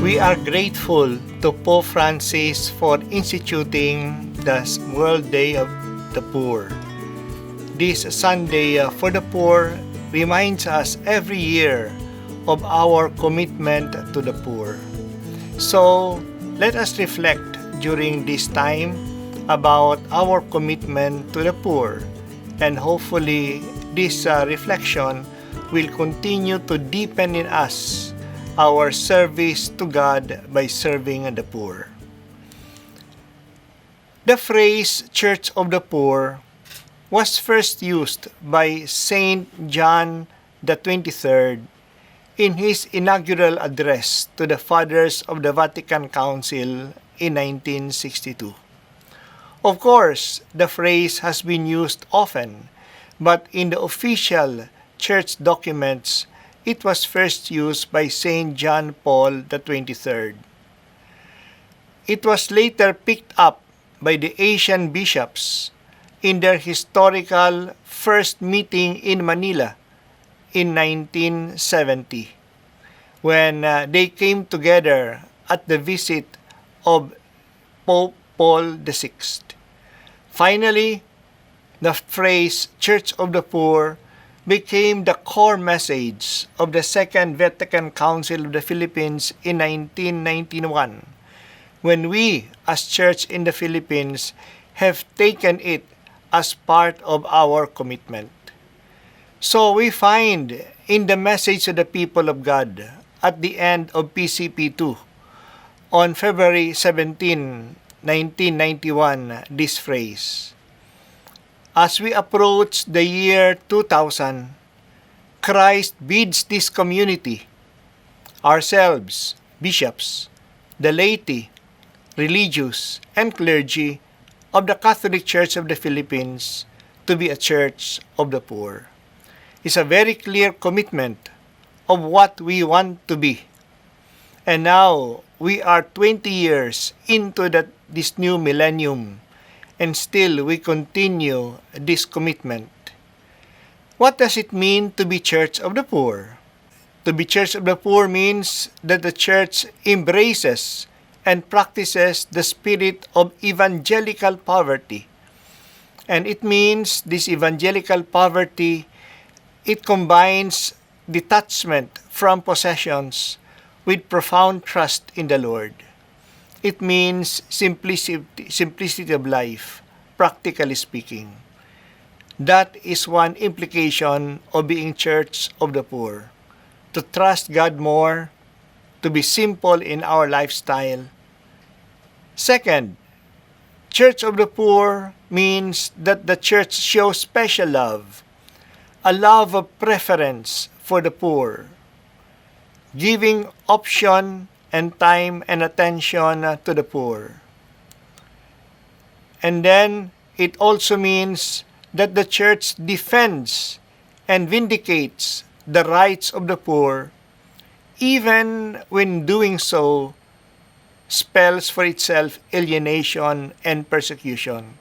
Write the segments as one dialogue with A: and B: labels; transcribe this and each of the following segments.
A: We are grateful to Pope Francis for instituting the World Day of the Poor. This Sunday for the Poor reminds us every year of our commitment to the poor. So, let us reflect during this time about our commitment to the poor, and hopefully this reflection will continue to deepen in us our service to God by serving the poor. The phrase Church of the Poor was first used by Saint John the 23rd in his inaugural address to the Fathers of the Vatican Council in 1962. Of course, the phrase has been used often, but in the official church documents, it was first used by Saint John Paul the 23rd. It was later picked up by the Asian bishops in their historical first meeting in Manila in 1970, when they came together at the visit of Pope Paul VI. Finally, the phrase Church of the Poor became the core message of the Second Vatican Council of the Philippines in 1991, when we, as Church in the Philippines, have taken it as part of our commitment. So we find in the message to the people of God at the end of PCP2 on February 17, 1991, this phrase: as we approach the year 2000, Christ bids this community, ourselves, bishops, the laity, religious, and clergy of the Catholic Church of the Philippines to be a church of the poor. It's a very clear commitment of what we want to be. And now, we are 20 years into this new millennium, and still we continue this commitment. What does it mean to be Church of the Poor? To be Church of the Poor means that the Church embraces and practices the spirit of evangelical poverty. And it means this evangelical poverty, it combines detachment from possessions with profound trust in the Lord. It means simplicity of life, practically speaking. That is one implication of being Church of the Poor. To trust God more, to be simple in our lifestyle. Second, Church of the Poor means that the Church shows special love, a love of preference for the poor, giving option and time and attention to the poor. And then, it also means that the Church defends and vindicates the rights of the poor, even when doing so spells for itself alienation and persecution.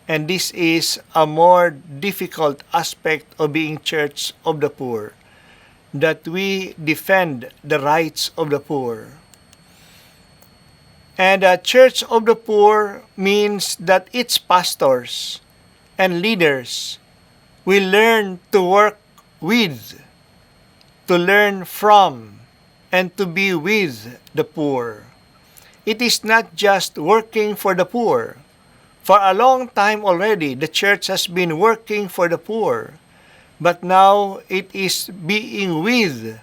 A: And this is a more difficult aspect of being Church of the Poor, that we defend the rights of the poor. And a Church of the Poor means that its pastors and leaders will learn to work with, to learn from, and to be with the poor. It is not just working for the poor. For a long time already, the Church has been working for the poor. But now it is being with,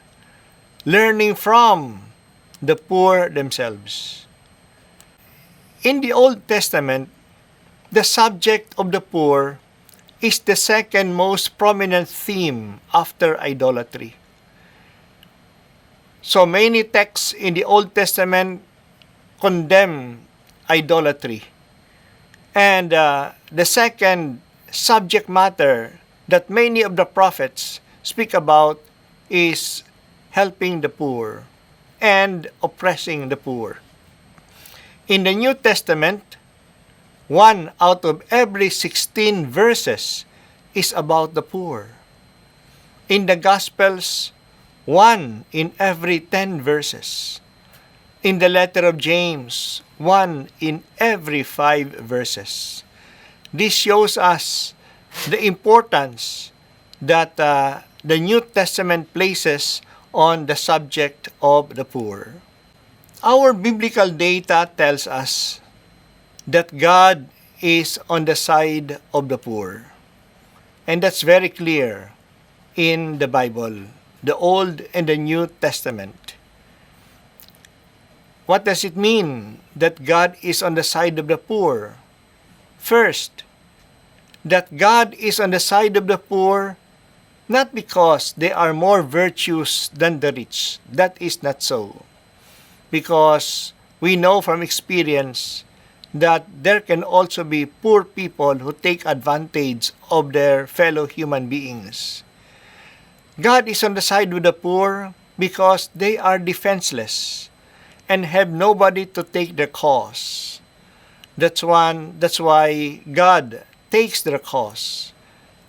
A: learning from the poor themselves. In the Old Testament, the subject of the poor is the second most prominent theme after idolatry. So many texts in the Old Testament condemn idolatry. And the second subject matter that many of the prophets speak about is helping the poor and oppressing the poor. In the New Testament, 1 out of every 16 verses is about the poor. In the Gospels, 1 in every 10 verses. in the letter of James, 1 in every 5 verses. This shows us the importance that the New Testament places on the subject of the poor. Our biblical data tells us that God is on the side of the poor. And that's very clear in the Bible, the Old and the New Testament. What does it mean that God is on the side of the poor? First, that God is on the side of the poor not because they are more virtuous than the rich. That is not so. Because we know from experience that there can also be poor people who take advantage of their fellow human beings. God is on the side of the poor because they are defenseless and have nobody to take their cause. That's why God takes their cause,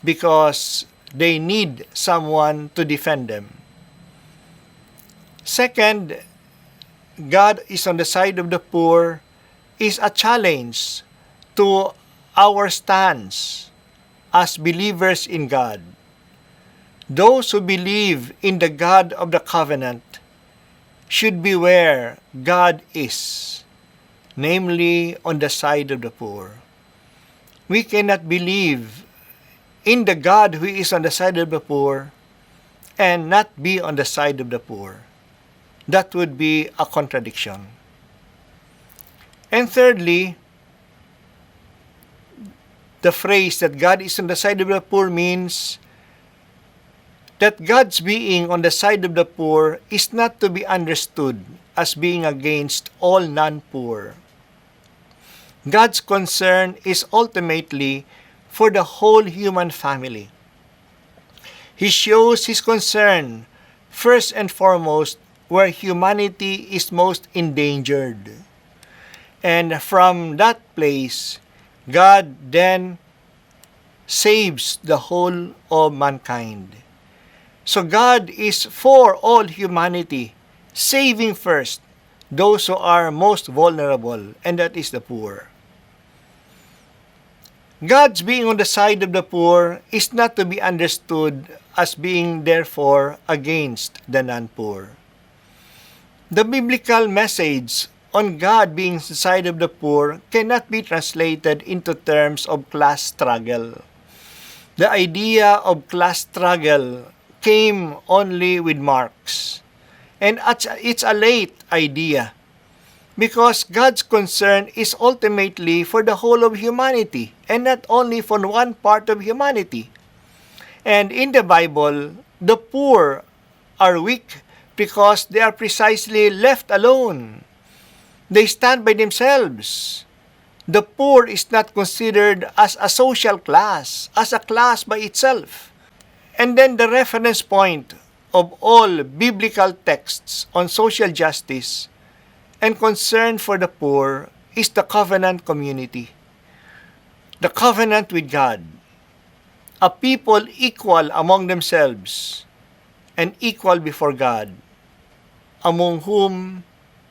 A: because they need someone to defend them. Second, God is on the side of the poor is a challenge to our stance as believers in God. Those who believe in the God of the covenant should be where God is, namely on the side of the poor. We cannot believe in the God who is on the side of the poor and not be on the side of the poor. That would be a contradiction. And thirdly, the phrase that God is on the side of the poor means that God's being on the side of the poor is not to be understood as being against all non-poor. God's concern is ultimately for the whole human family. He shows His concern first and foremost where humanity is most endangered. And from that place, God then saves the whole of mankind. So God is for all humanity, saving first those who are most vulnerable, and that is the poor. God's being on the side of the poor is not to be understood as being therefore against the non-poor. The biblical message on God being on the side of the poor cannot be translated into terms of class struggle. The idea of class struggle came only with Marx. And it's a late idea because God's concern is ultimately for the whole of humanity and not only for one part of humanity. And in the Bible, the poor are weak because they are precisely left alone. They stand by themselves. The poor is not considered as a social class, as a class by itself. And then the reference point of all biblical texts on social justice and concern for the poor is the covenant community. The covenant with God. A people equal among themselves and equal before God, among whom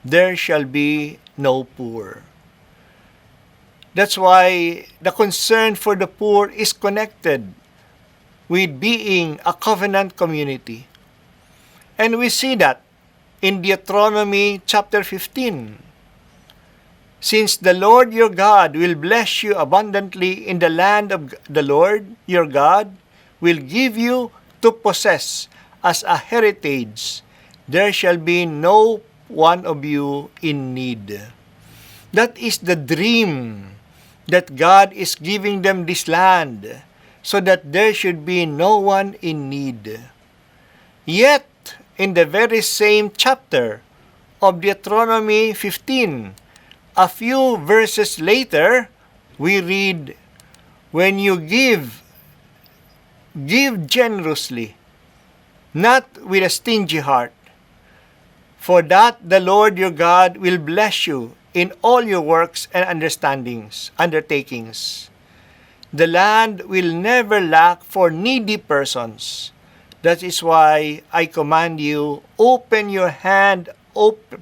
A: there shall be no poor. That's why the concern for the poor is connected with being a covenant community. And we see that in Deuteronomy chapter 15. Since the Lord your God will bless you abundantly in the land of the Lord your God will give you to possess as a heritage, there shall be no one of you in need. That is the dream that God is giving them this land so that there should be no one in need. Yet, in the very same chapter of Deuteronomy 15, a few verses later, we read, when you give generously, not with a stingy heart, for that the Lord your God will bless you in all your works and undertakings. The land will never lack for needy persons. That is why I command you, open your hand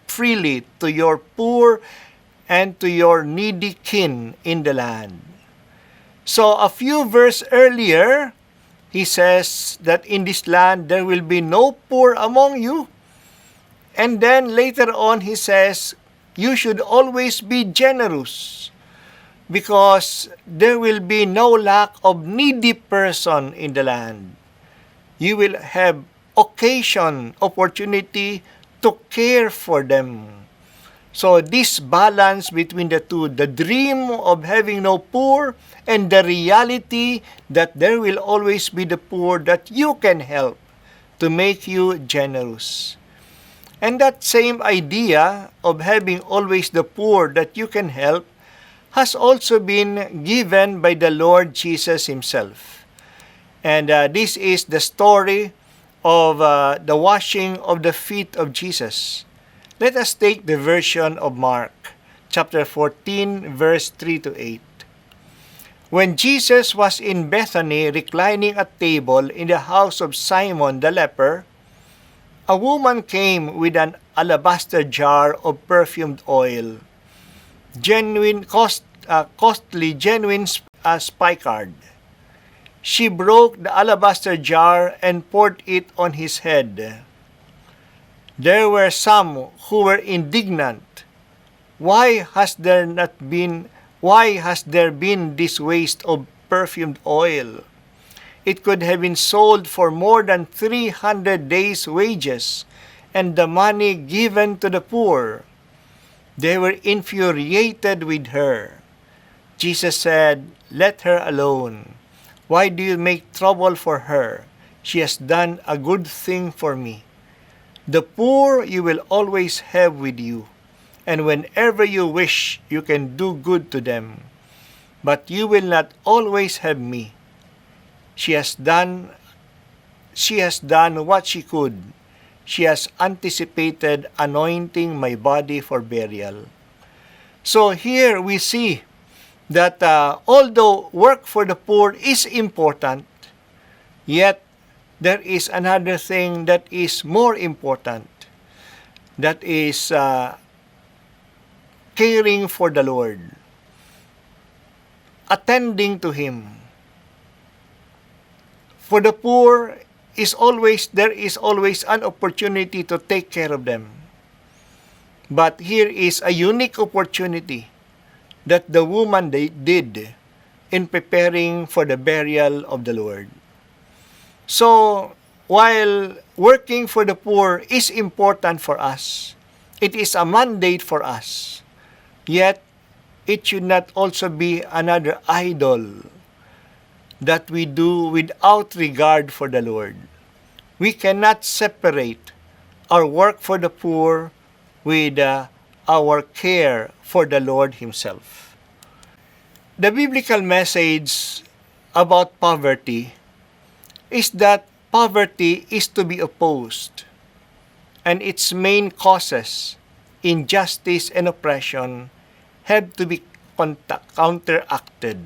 A: freely to your poor and to your needy kin in the land. So a few verses earlier, he says that in this land there will be no poor among you. And then later on he says, you should always be generous because there will be no lack of needy person in the land. You will have opportunity to care for them. So this balance between the two, the dream of having no poor and the reality that there will always be the poor that you can help to make you generous. And that same idea of having always the poor that you can help has also been given by the Lord Jesus Himself. And this is the story of the washing of the feet of Jesus. Let us take the version of Mark, chapter 14, verse 3 to 8. When Jesus was in Bethany reclining at table in the house of Simon the leper, a woman came with an alabaster jar of perfumed oil, costly, genuine spikenard. She broke the alabaster jar and poured it on his head. There were some who were indignant. Why has there been this waste of perfumed oil? It could have been sold for more than 300 days' wages and the money given to the poor. They were infuriated with her. Jesus said, "Let her alone. Why do you make trouble for her? She has done a good thing for me. The poor you will always have with you, and whenever you wish, you can do good to them. But you will not always have me. She has done what she could. She has anticipated anointing my body for burial." So here we see that although work for the poor is important, yet there is another thing that is more important. That is caring for the Lord, attending to Him. For the poor, there is always an opportunity to take care of them. But here is a unique opportunity that the woman did in preparing for the burial of the Lord. So, while working for the poor is important for us, it is a mandate for us, yet it should not also be another idol that we do without regard for the Lord. We cannot separate our work for the poor with our care for the Lord Himself. The biblical message about poverty is that poverty is to be opposed, and its main causes, injustice and oppression, have to be counteracted.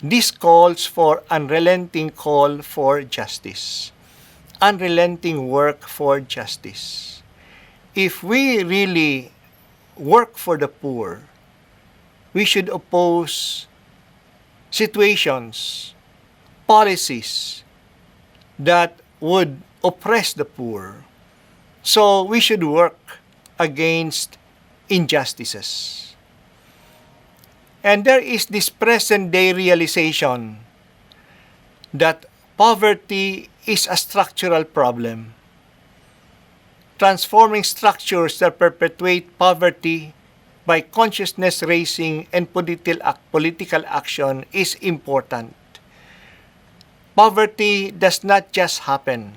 A: This calls for unrelenting call for justice, unrelenting work for justice. If we really work for the poor, we should oppose situations, policies that would oppress the poor. So we should work against injustices. And there is this present-day realization that poverty is a structural problem. Transforming structures that perpetuate poverty by consciousness raising and political action is important. Poverty does not just happen,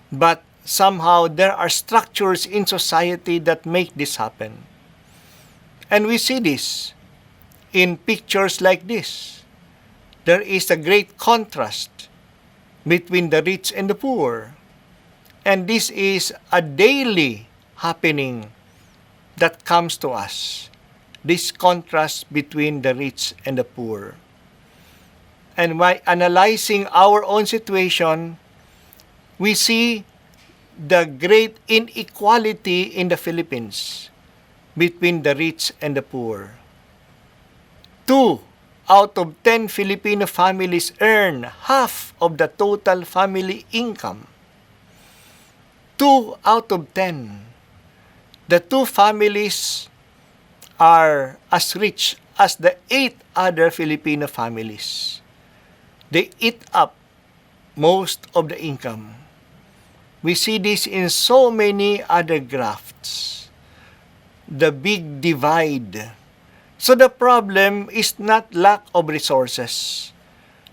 A: but somehow there are structures in society that make this happen. And we see this in pictures like this. There is a great contrast between the rich and the poor. And this is a daily happening that comes to us. This contrast between the rich and the poor. And by analyzing our own situation, we see the great inequality in the Philippines between the rich and the poor. 2 out of 10 Filipino families earn half of the total family income. 2 out of 10. The 2 families are as rich as the 8 other Filipino families. They eat up most of the income. We see this in so many other graphs. The big divide. So the problem is not lack of resources.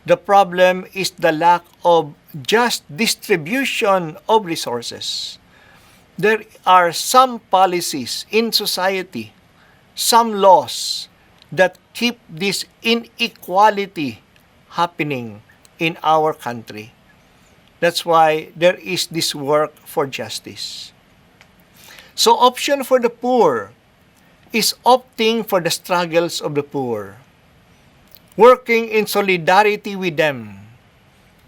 A: The problem is the lack of just distribution of resources. There are some policies in society, some laws that keep this inequality happening in our country. That's why there is this work for justice. So option for the poor is opting for the struggles of the poor, working in solidarity with them,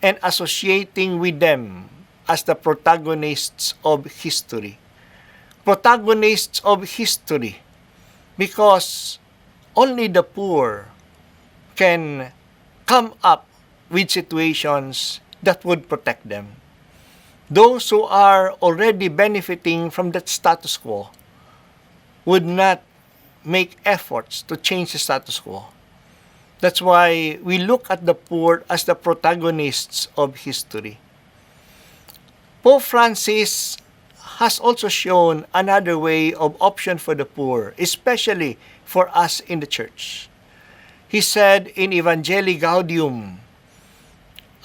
A: and associating with them as the protagonists of history. Protagonists of history, because only the poor can come up with situations that would protect them. Those who are already benefiting from that status quo would not make efforts to change the status quo. That's why we look at the poor as the protagonists of history. Pope Francis has also shown another way of option for the poor, especially for us in the church. He said in Evangelii Gaudium,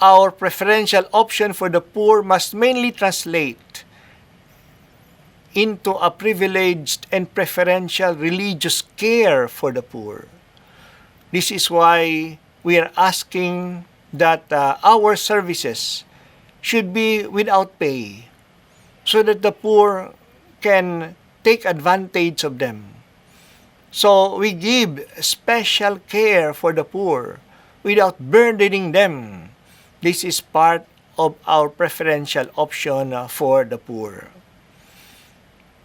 A: our preferential option for the poor must mainly translate into a privileged and preferential religious care for the poor. This is why we are asking that our services should be without pay, so that the poor can take advantage of them. So we give special care for the poor without burdening them. This is part of our preferential option for the poor.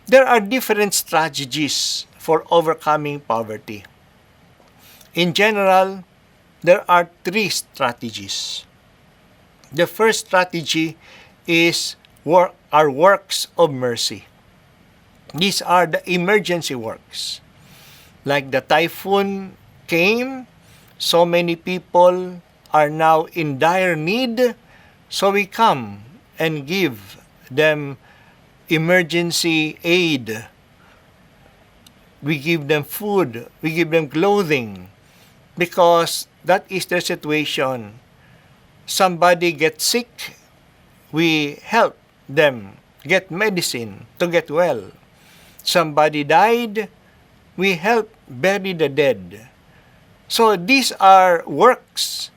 A: There are different strategies for overcoming poverty. In general, there are 3 strategies. The first strategy is our works of mercy. These are the emergency works. Like the typhoon came, so many people are now in dire need, so we come and give them emergency aid. We give them food, we give them clothing, because that is their situation. Somebody gets sick, we help them get medicine to get well. Somebody died, we help bury the dead. So these are works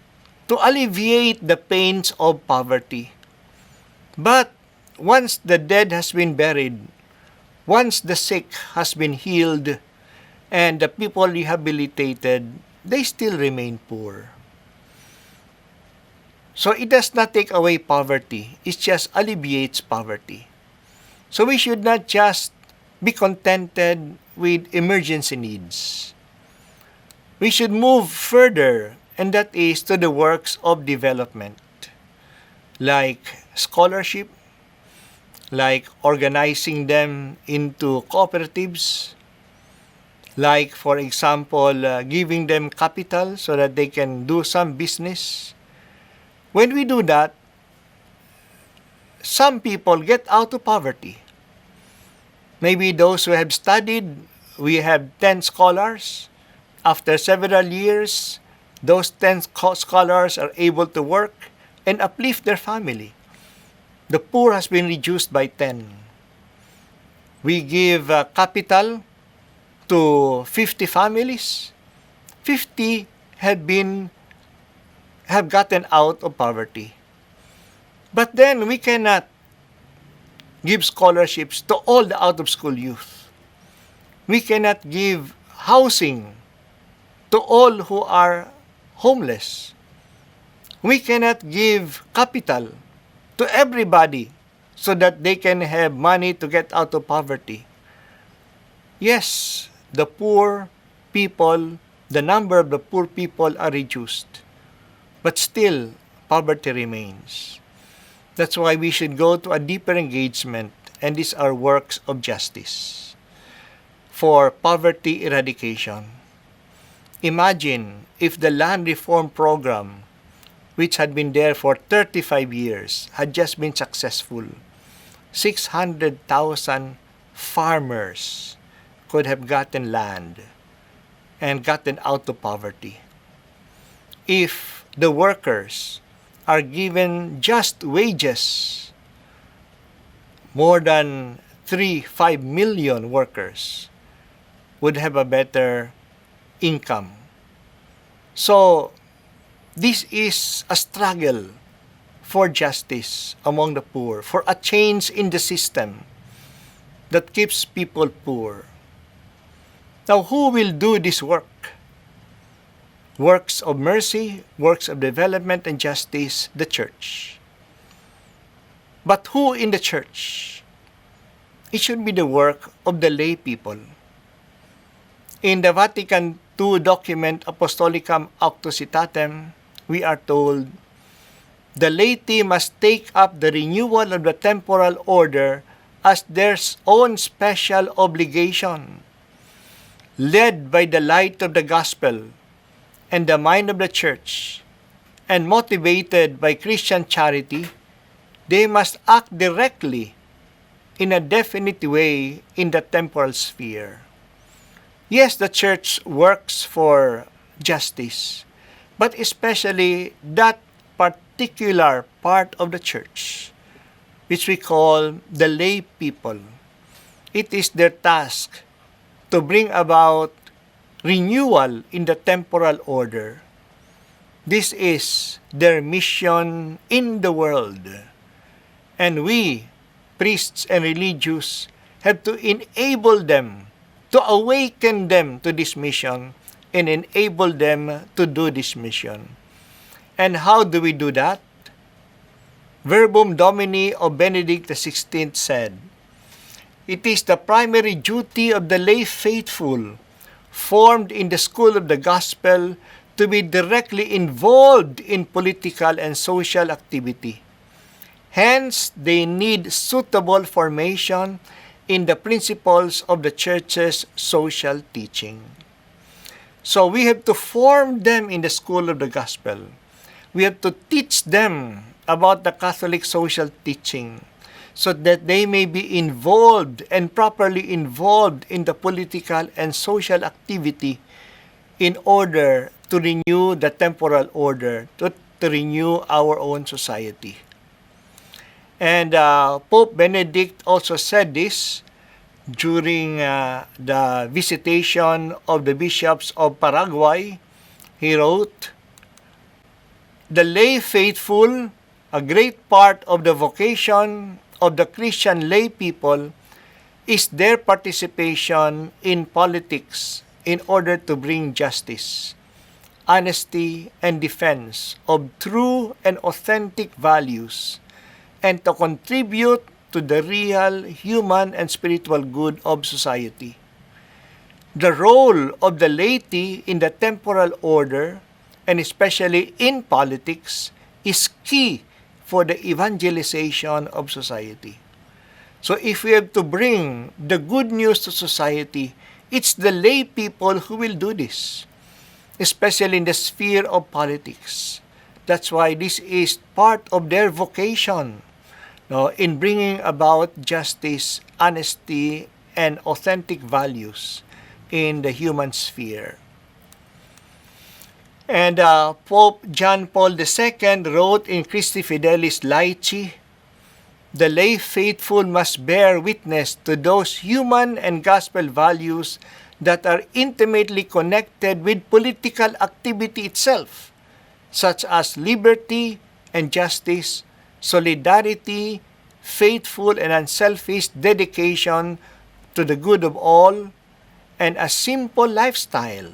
A: to alleviate the pains of poverty. But once the dead has been buried, once the sick has been healed, and the people rehabilitated, they still remain poor. So it does not take away poverty, it just alleviates poverty. So we should not just be contented with emergency needs. We should move further, and that is to the works of development, like scholarship, like organizing them into cooperatives, like, for example, giving them capital so that they can do some business. When we do that, some people get out of poverty. Maybe those who have studied, we have 10 scholars. After several years, those 10 scholars are able to work and uplift their family. The poor has been reduced by 10. We give capital to 50 families. 50 have gotten out of poverty. But then we cannot give scholarships to all the out-of-school youth. We cannot give housing to all who are homeless. We cannot give capital to everybody so that they can have money to get out of poverty. Yes, the poor people, the number of the poor people are reduced, but still poverty remains. That's why we should go to a deeper engagement, and these are works of justice for poverty eradication. Imagine if the land reform program, which had been there for 35 years, had just been successful. 600,000 farmers could have gotten land and gotten out of poverty. If the workers are given just wages, more than 5 million workers would have a better income. So, this is a struggle for justice among the poor, for a change in the system that keeps people poor. Now, who will do this work? Works of mercy, works of development and justice, the church. But who in the church? It should be the work of the lay people. In the Vatican II document Apostolicam Auctusitatem, we are told, the laity must take up the renewal of the temporal order as their own special obligation. Led by the light of the gospel and the mind of the church, and motivated by Christian charity, they must act directly in a definite way in the temporal sphere. Yes, the church works for justice, but especially that particular part of the church, which we call the lay people. It is their task to bring about renewal in the temporal order. This is their mission in the world. And we, priests and religious, have to enable them, to awaken them to this mission and enable them to do this mission. And how do we do that? Verbum Domini of Benedict XVI said, it is the primary duty of the lay faithful, formed in the school of the gospel, to be directly involved in political and social activity. Hence, they need suitable formation in the principles of the church's social teaching. So we have to form them in the school of the gospel. We have to teach them about the Catholic social teaching so that they may be involved and properly involved in the political and social activity in order to renew the temporal order, to renew our own society. And Pope Benedict also said this during the visitation of the bishops of Paraguay. He wrote, the lay faithful, a great part of the vocation of the Christian lay people is their participation in politics in order to bring justice, honesty, and defense of true and authentic values, and to contribute to the real human and spiritual good of society. The role of the laity in the temporal order, and especially in politics, is key for the evangelization of society. So if we have to bring the good news to society, it's the lay people who will do this, especially in the sphere of politics. That's why this is part of their vocation, in bringing about justice, honesty, and authentic values in the human sphere. And Pope John Paul II wrote in Christi Fidelis Laici, the lay faithful must bear witness to those human and gospel values that are intimately connected with political activity itself, such as liberty and justice, solidarity, faithful and unselfish dedication to the good of all, and a simple lifestyle,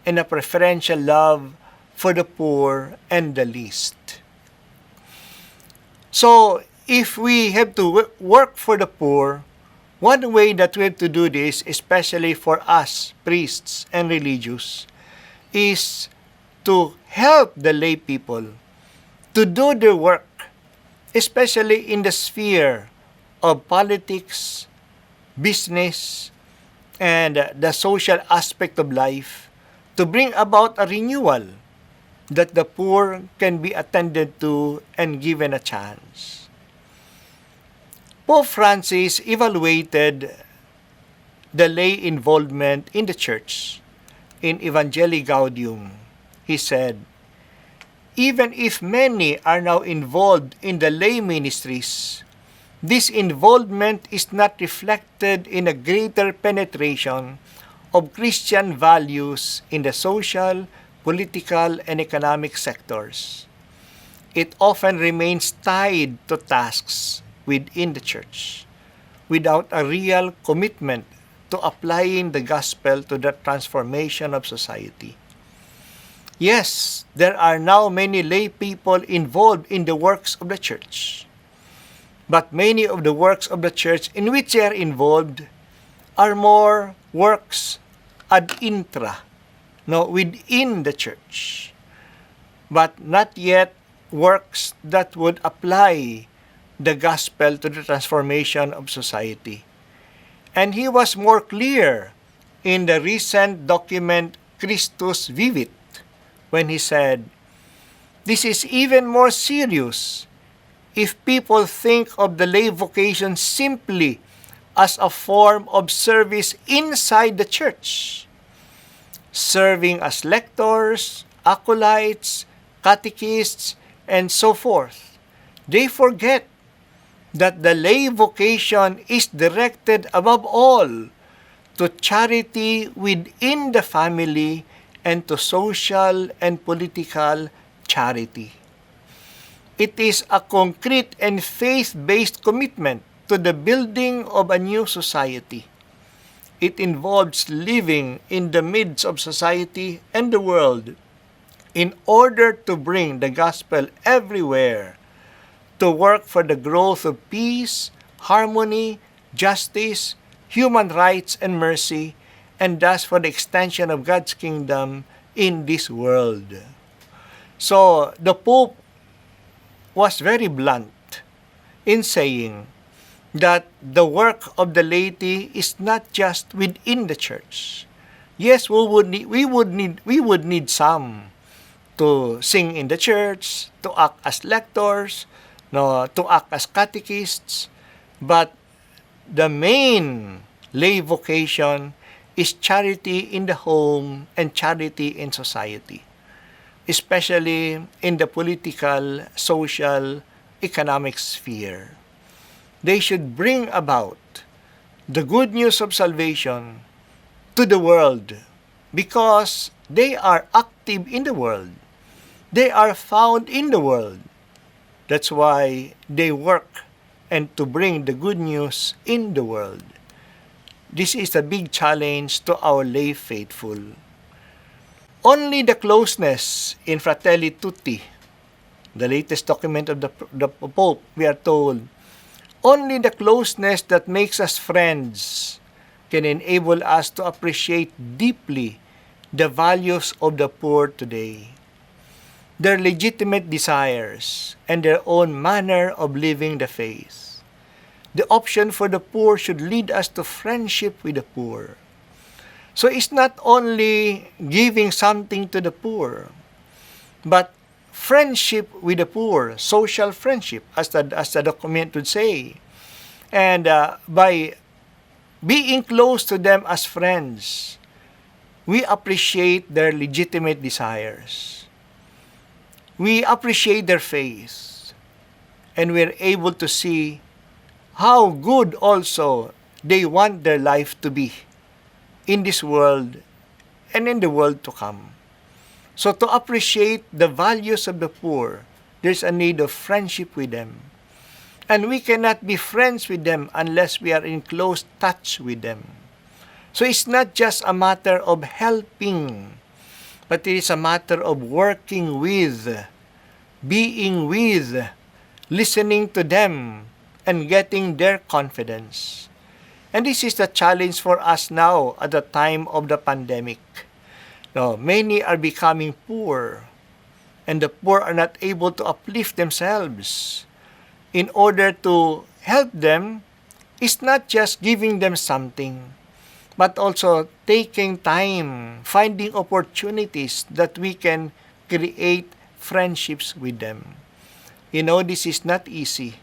A: and a preferential love for the poor and the least. So, if we have to work for the poor, one way that we have to do this, especially for us, priests and religious, is to help the lay people to do their work, especially in the sphere of politics, business, and the social aspect of life, to bring about a renewal that the poor can be attended to and given a chance. Pope Francis evaluated the lay involvement in the church in Evangelii Gaudium. He said, even if many are now involved in the lay ministries, this involvement is not reflected in a greater penetration of Christian values in the social, political, and economic sectors. It often remains tied to tasks within the church, without a real commitment to applying the gospel to the transformation of society. Yes, there are now many lay people involved in the works of the church, but many of the works of the church in which they are involved are more works ad intra, within the church, but not yet works that would apply the gospel to the transformation of society. And he was more clear in the recent document Christus Vivit when he said, this is even more serious if people think of the lay vocation simply as a form of service inside the church, serving as lectors, acolytes, catechists, and so forth. They forget that the lay vocation is directed above all to charity within the family and to social and political charity. It is a concrete and faith-based commitment to the building of a new society. It involves living in the midst of society and the world in order to bring the gospel everywhere, to work for the growth of peace, harmony, justice, human rights, and mercy, and thus for the extension of God's kingdom in this world. So, the Pope was very blunt in saying that the work of the laity is not just within the church. Yes, we would need some to sing in the church, to act as lectors, to act as catechists, but the main lay vocation is charity in the home and charity in society, especially in the political, social, economic sphere. They should bring about the good news of salvation to the world because they are active in the world. They are found in the world. That's why they work and to bring the good news in the world. This is a big challenge to our lay faithful. Only the closeness in Fratelli Tutti, the latest document of the Pope, we are told, only the closeness that makes us friends can enable us to appreciate deeply the values of the poor today, their legitimate desires, and their own manner of living the faith. The option for the poor should lead us to friendship with the poor. So it's not only giving something to the poor, but friendship with the poor, social friendship, as the document would say. And by being close to them as friends, we appreciate their legitimate desires. We appreciate their faith. And we're able to see how good also they want their life to be in this world and in the world to come. So to appreciate the values of the poor, there's a need of friendship with them. And we cannot be friends with them unless we are in close touch with them. So it's not just a matter of helping, but it is a matter of working with, being with, listening to them, and getting their confidence. And this is the challenge for us now at the time of the pandemic. Now, many are becoming poor, and the poor are not able to uplift themselves. In order to help them, it's not just giving them something, but also taking time, finding opportunities that we can create friendships with them. This is not easy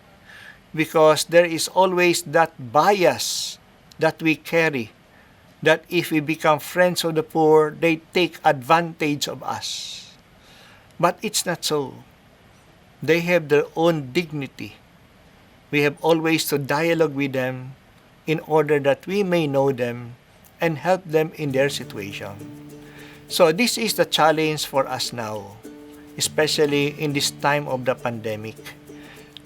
A: because there is always that bias that we carry, that if we become friends of the poor, they take advantage of us. But it's not so. They have their own dignity. We have always to dialogue with them in order that we may know them and help them in their situation. So this is the challenge for us now, especially in this time of the pandemic,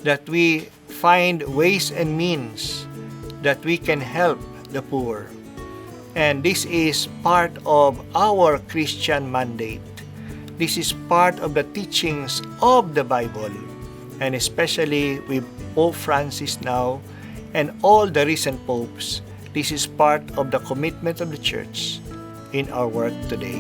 A: that we find ways and means that we can help the poor. And this is part of our Christian mandate. This is part of the teachings of the Bible, and especially with Pope Francis now and all the recent popes. This is part of the commitment of the Church in our work today.